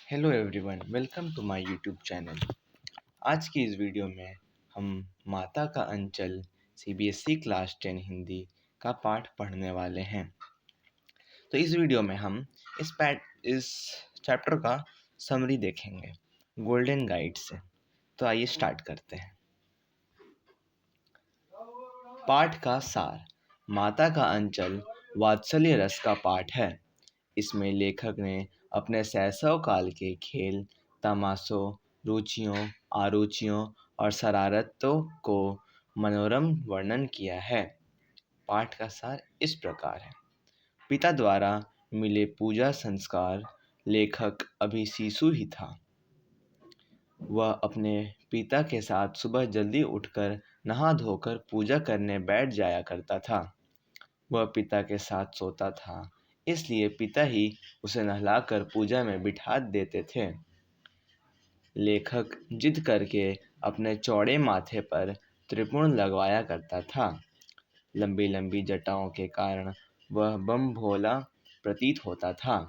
Hello everyone, welcome to my YouTube channel. आज की इस वीडियो में हम माता का अंचल सीबीएसई क्लास 10 हिंदी का पाठ पढ़ने वाले हैं। तो इस वीडियो में हम इस चैप्टर का समरी देखेंगे गोल्डन गाइड से। तो आइए स्टार्ट करते हैं। पाठ का सार। माता का अंचल वात्सल्य रस का पाठ है। इसमें लेखक ने अपने शैशव काल के खेल, तमाशों, रुचियों, आरुचियों और शरारतों को मनोरम वर्णन किया है। पाठ का सार इस प्रकार है। पिता द्वारा मिले पूजा संस्कार। लेखक अभी शिशु ही था। वह अपने पिता के साथ सुबह जल्दी उठकर नहा धोकर पूजा करने बैठ जाया करता था। वह पिता के साथ सोता था, इसलिए पिता ही उसे नहलाकर पूजा में बिठा देते थे। लेखक जिद करके अपने चौड़े माथे पर त्रिपुण लगवाया करता था। लंबी लंबी जटाओं के कारण वह बम भोला प्रतीत होता था।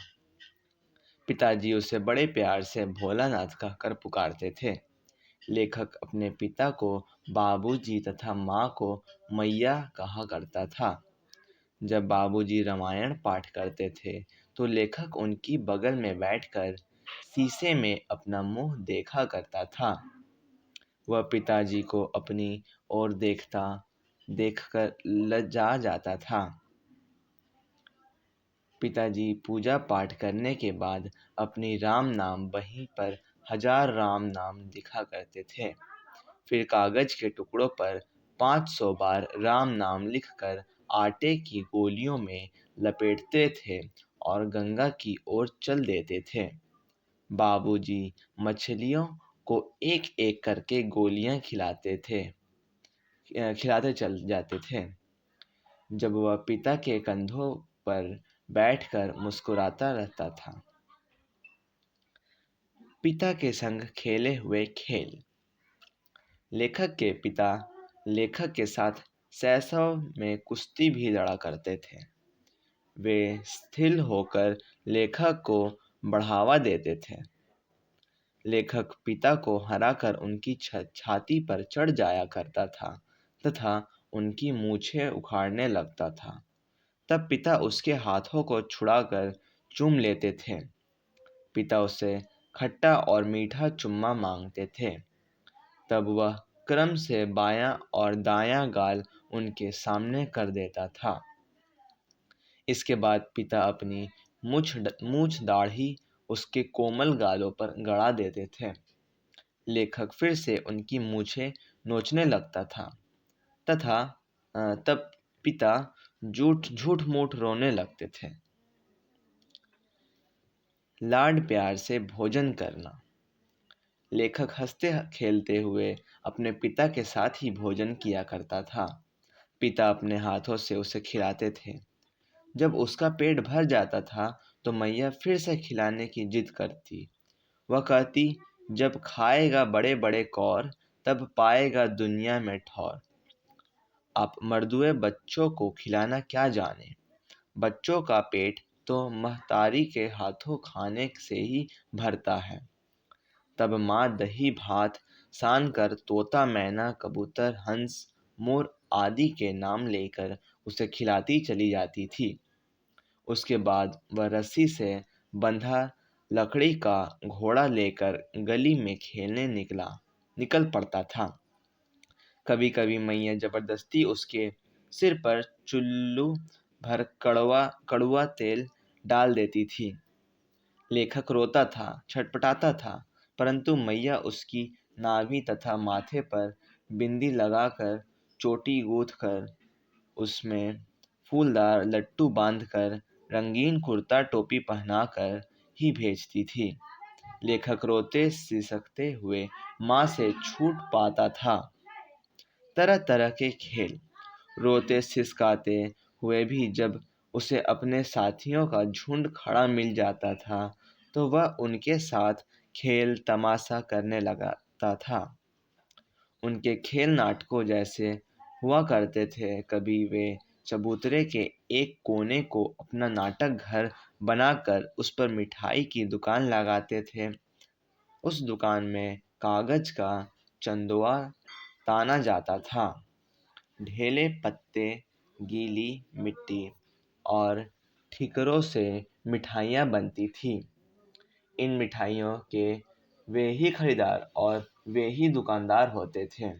पिताजी उसे बड़े प्यार से भोलानाथ कहकर पुकारते थे। लेखक अपने पिता को बाबूजी तथा माँ को मैया कहा करता था। जब बाबूजी रामायण पाठ करते थे तो लेखक उनकी बगल में बैठकर शीशे में अपना मुंह देखा करता था। वह पिताजी को अपनी ओर देखकर लज्जा जाता था। पिताजी पूजा पाठ करने के बाद अपनी राम नाम बही पर 1000 राम नाम लिखा करते थे। फिर कागज के टुकड़ों पर 500 बार राम नाम लिखकर आटे की गोलियों में लपेटते थे और गंगा की ओर चल देते थे। बाबूजी मछलियों को एक एक करके गोलियां खिलाते चल जाते थे। जब वह पिता के कंधों पर बैठकर मुस्कुराता रहता था। पिता के संग खेले हुए खेल। लेखक के पिता लेखक के साथ शैशव में कुश्ती भी लड़ा करते थे। वे स्थिर होकर लेखक को बढ़ावा देते थे। लेखक पिता को हराकर उनकी छाती पर चढ़ जाया करता था तथा उनकी मूछें उखाड़ने लगता था। तब पिता उसके हाथों को छुड़ाकर चूम लेते थे। पिता उससे खट्टा और मीठा चुम्मा मांगते थे। तब वह क्रम से बायां और दायां गाल उनके सामने कर देता था। इसके बाद पिता अपनी मूछ दाढ़ी उसके कोमल गालों पर गड़ा देते थे। लेखक फिर से उनकी मूछें नोचने लगता था तथा तब पिता झूठ मूठ रोने लगते थे। लाड प्यार से भोजन करना। लेखक हंसते खेलते हुए अपने पिता के साथ ही भोजन किया करता था। पिता अपने हाथों से उसे खिलाते थे। जब उसका पेट भर जाता था तो मैया फिर से खिलाने की जिद करती। वह कहती, जब खाएगा बड़े बड़े कौर तब पाएगा दुनिया में ठौर। आप मर्दुए बच्चों को खिलाना क्या जाने। बच्चों का पेट तो महतारी के हाथों खाने से ही भरता है। तब माँ दही भात सान कर तोता मैना कबूतर हंस मोर आदि के नाम लेकर उसे खिलाती चली जाती थी। उसके बाद वह रस्सी से बंधा लकड़ी का घोड़ा लेकर गली में खेलने निकल पड़ता था। कभी कभी मैया जबरदस्ती उसके सिर पर चुल्लू भर कड़वा तेल डाल देती थी। लेखक रोता था, छटपटाता था, परंतु मैया उसकी नाभि तथा माथे पर बिंदी लगाकर, चोटी गूंथकर, उसमें फूलदार लट्टू बांधकर, रंगीन कुर्ता टोपी पहनाकर ही भेजती थी। लेखक रोते सिसकते हुए माँ से छूट पाता था। तरह तरह के खेल। रोते सिसकाते हुए भी जब उसे अपने साथियों का झुंड खड़ा मिल जाता था तो वह उनके साथ खेल तमाशा करने लगता था। उनके खेल नाटकों जैसे हुआ करते थे। कभी वे चबूतरे के एक कोने को अपना नाटक घर बनाकर उस पर मिठाई की दुकान लगाते थे। उस दुकान में कागज का चंदवा ताना जाता था। ढेले पत्ते, गीली मिट्टी और ठिकरों से मिठाइयाँ बनती थीं। इन मिठाइयों के वे ही खरीदार और वे ही दुकानदार होते थे।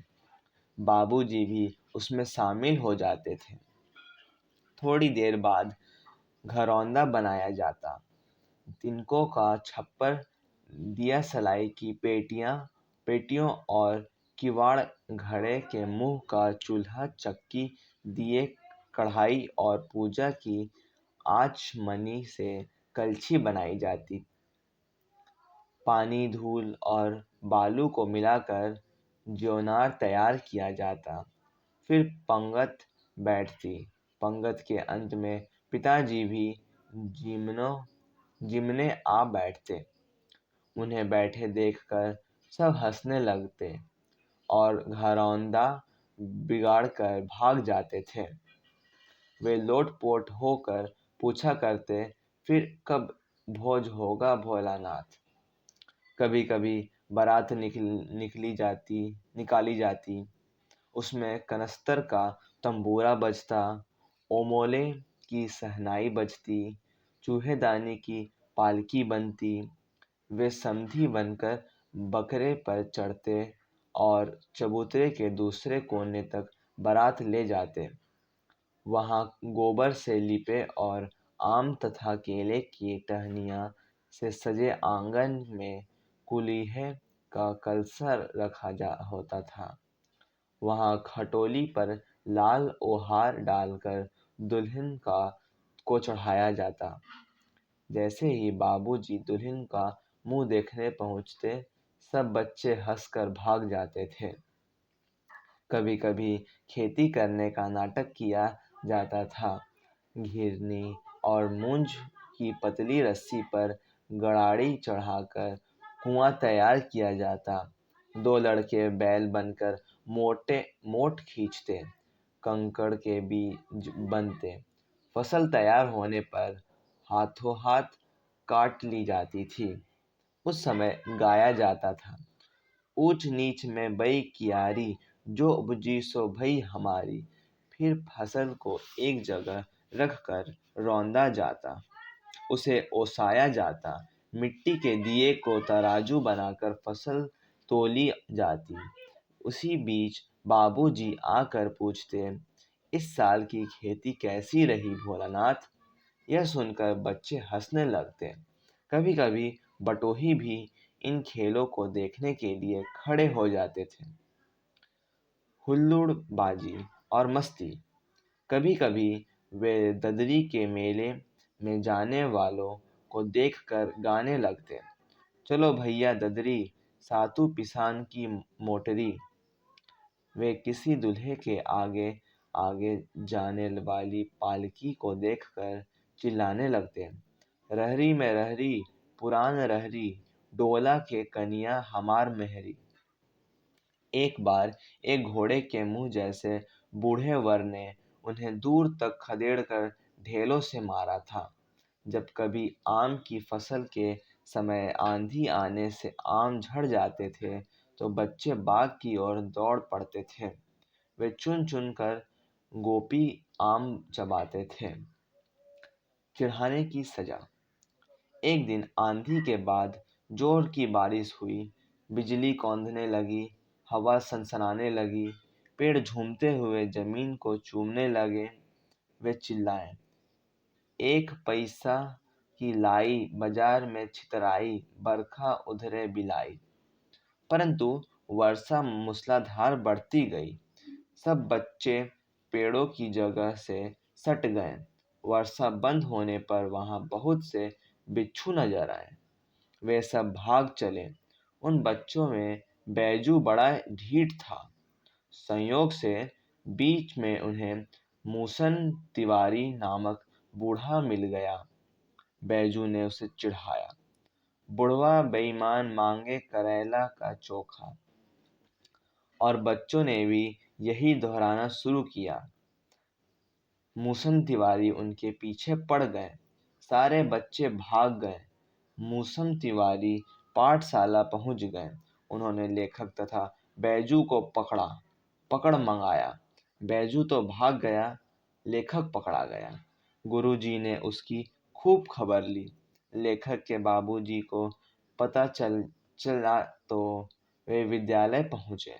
बाबूजी भी उसमें शामिल हो जाते थे। थोड़ी देर बाद घरौंदा बनाया जाता। तिनकों का छप्पर, दिया सलाई की पेटियों और किवाड़, घड़े के मुंह का चूल्हा, चक्की, दिए, कढ़ाई और पूजा की आचमनी से कलछी बनाई जाती। पानी, धूल और बालू को मिलाकर ज्योनार तैयार किया जाता। फिर पंगत बैठती। पंगत के अंत में पिताजी भी जिमने आ बैठते। उन्हें बैठे देखकर सब हंसने लगते और घरौंदा बिगाड़कर भाग जाते थे। वे लोटपोट होकर पूछा करते, फिर कब भोज होगा भोलानाथ। कभी कभी बारात निकाली जाती। उसमें कनस्तर का तंबूरा बजता, ओमोले की शहनाई बजती, चूहेदानी की पालकी बनती। वे समधी बनकर बकरे पर चढ़ते और चबूतरे के दूसरे कोने तक बारात ले जाते। वहां गोबर से लिपे और आम तथा केले की टहनियाँ से सजे आंगन में कुलीहे का कलसा रखा होता था। वहां खटोली पर लाल ओहार डालकर दुल्हन को चढ़ाया जाता। जैसे ही बाबूजी दुल्हन का मुंह देखने पहुंचते, सब बच्चे हंसकर भाग जाते थे। कभी कभी खेती करने का नाटक किया जाता था। घिरनी और मूंज की पतली रस्सी पर गड़ाड़ी चढ़ाकर कुआं तैयार किया जाता। दो लड़के बैल बनकर मोट खींचते, कंकड़ के बीज बनते। फसल तैयार होने पर हाथों हाथ काट ली जाती थी। उस समय गाया जाता था, ऊंच नीच में बई कियारी, जो उपजी सो भई हमारी। फिर फसल को एक जगह रखकर रौंदा जाता, उसे ओसाया जाता। मिट्टी के दिए को तराजू बनाकर फसल तोली जाती। उसी बीच बाबूजी आकर पूछते, इस साल की खेती कैसी रही भोलानाथ। यह सुनकर बच्चे हंसने लगते। कभी कभी बटोही भी इन खेलों को देखने के लिए खड़े हो जाते थे। हुल्लड़बाजी और मस्ती। कभी कभी वे ददरी के मेले में जाने वालों को देखकर गाने लगते, चलो भैया ददरी, सातु पिसान की मोटरी। वे किसी दूल्हे के आगे आगे जाने वाली पालकी को देखकर चिल्लाने लगते, रहरी में रहरी, पुरान रहरी, डोला के कनिया हमार मेहरी। एक बार एक घोड़े के मुंह जैसे बूढ़े वर ने उन्हें दूर तक खदेड़कर ढेलों से मारा था। जब कभी आम की फसल के समय आंधी आने से आम झड़ जाते थे, तो बच्चे बाग की ओर दौड़ पड़ते थे। वे चुन चुन कर गोपी आम चबाते थे। चिढ़ाने की सजा। एक दिन आंधी के बाद जोर की बारिश हुई। बिजली कौंधने लगी, हवा सनसनाने लगी, पेड़ झूमते हुए जमीन को चूमने लगे। वे चिल्लाए, एक पैसा की लाई, बाजार में छितराई, बरखा उधरे बिलाई। परंतु वर्षा मूसलाधार बढ़ती गई। सब बच्चे पेड़ों की जगह से सट गए। वर्षा बंद होने पर वहां बहुत से बिच्छू नजर आए। वे सब भाग चले। उन बच्चों में बैजू बड़ा ढीठ था। संयोग से बीच में उन्हें मूसन तिवारी नामक बूढ़ा मिल गया। बैजू ने उसे चिढ़ाया, बुढ़वा बेईमान, मांगे करेला का चोखा। और बच्चों ने भी यही दोहराना शुरू किया। मूसन तिवारी उनके पीछे पड़ गए। सारे बच्चे भाग गए। मूसन तिवारी पाठशाला पहुंच गए। उन्होंने लेखक तथा बैजू को पकड़ मंगाया। बैजू तो भाग गया, लेखक पकड़ा गया। गुरुजी ने उसकी खूब खबर ली। लेखक के बाबूजी को पता चला तो वे विद्यालय पहुंचे।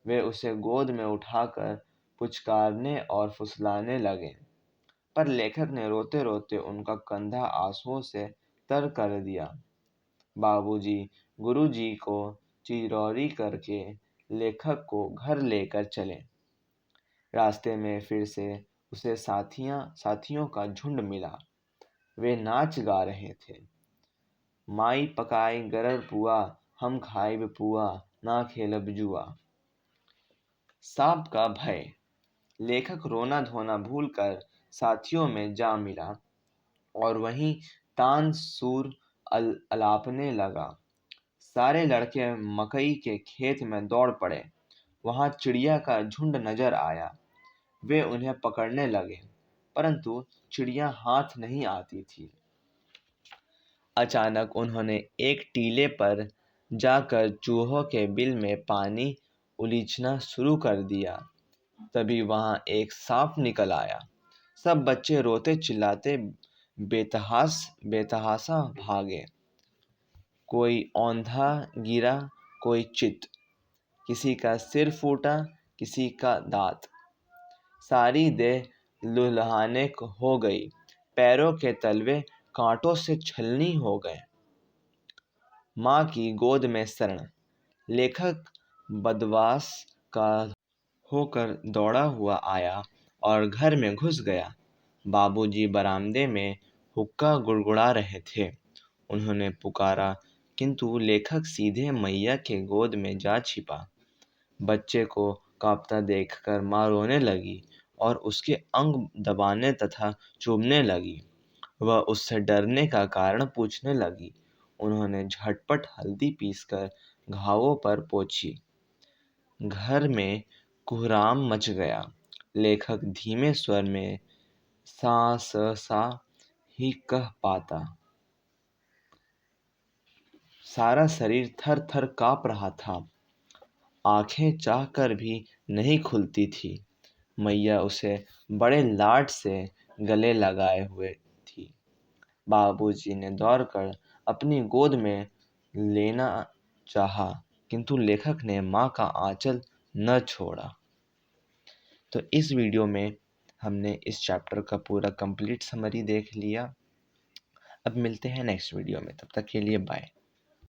वे उसे गोद में उठाकर पुचकारने और फुसलाने लगे, पर लेखक ने रोते रोते उनका कंधा आंसुओं से तर कर दिया। बाबूजी गुरुजी को चिरौरी करके लेखक को घर लेकर चले। रास्ते में फिर से उसे साथियों का झुंड मिला। वे नाच गा रहे थे। माई पकाई गरर पुआ, हम खाइब पुआ, ना खेलब जुआ। सांप का भय। लेखक रोना धोना भूलकर साथियों में जा मिला और वहीं तान सूर अलापने लगा। सारे लड़के मकई के खेत में दौड़ पड़े। वहां चिड़िया का झुंड नजर आया। वे उन्हें पकड़ने लगे, परंतु चिड़िया हाथ नहीं आती थी। अचानक उन्होंने एक टीले पर जाकर चूहों के बिल में पानी उलीचना शुरू कर दिया। तभी वहां एक सांप निकल आया। सब बच्चे रोते चिल्लाते बेतहाशा भागे। कोई औंधा गिरा, कोई चित, किसी का सिर फूटा, किसी का दांत। सारी देह लुलहाने हो गई। पैरों के तलवे कांटों से छलनी हो गए। माँ की गोद में शरण। लेखक बदमाश का होकर दौड़ा हुआ आया और घर में घुस गया। बाबूजी बरामदे में हुक्का गुड़गुड़ा रहे थे। उन्होंने पुकारा, किंतु लेखक सीधे मैया के गोद में जा छिपा। बच्चे को कांपता देखकर माँ रोने लगी और उसके अंग दबाने तथा चूमने लगी। वह उससे डरने का कारण पूछने लगी। उन्होंने झटपट हल्दी पीसकर घावों पर पोंछी। घर में कोहराम मच गया। लेखक धीमे स्वर में सा ही कह पाता। सारा शरीर थर थर कांप रहा था। आंखें चाहकर भी नहीं खुलती थी। मैया उसे बड़े लाड से गले लगाए हुए थी। बाबूजी ने दौड़कर अपनी गोद में लेना चाहा, किंतु लेखक ने माँ का आंचल न छोड़ा। तो इस वीडियो में हमने इस चैप्टर का पूरा कंप्लीट समरी देख लिया। अब मिलते हैं नेक्स्ट वीडियो में, तब तक के लिए बाय।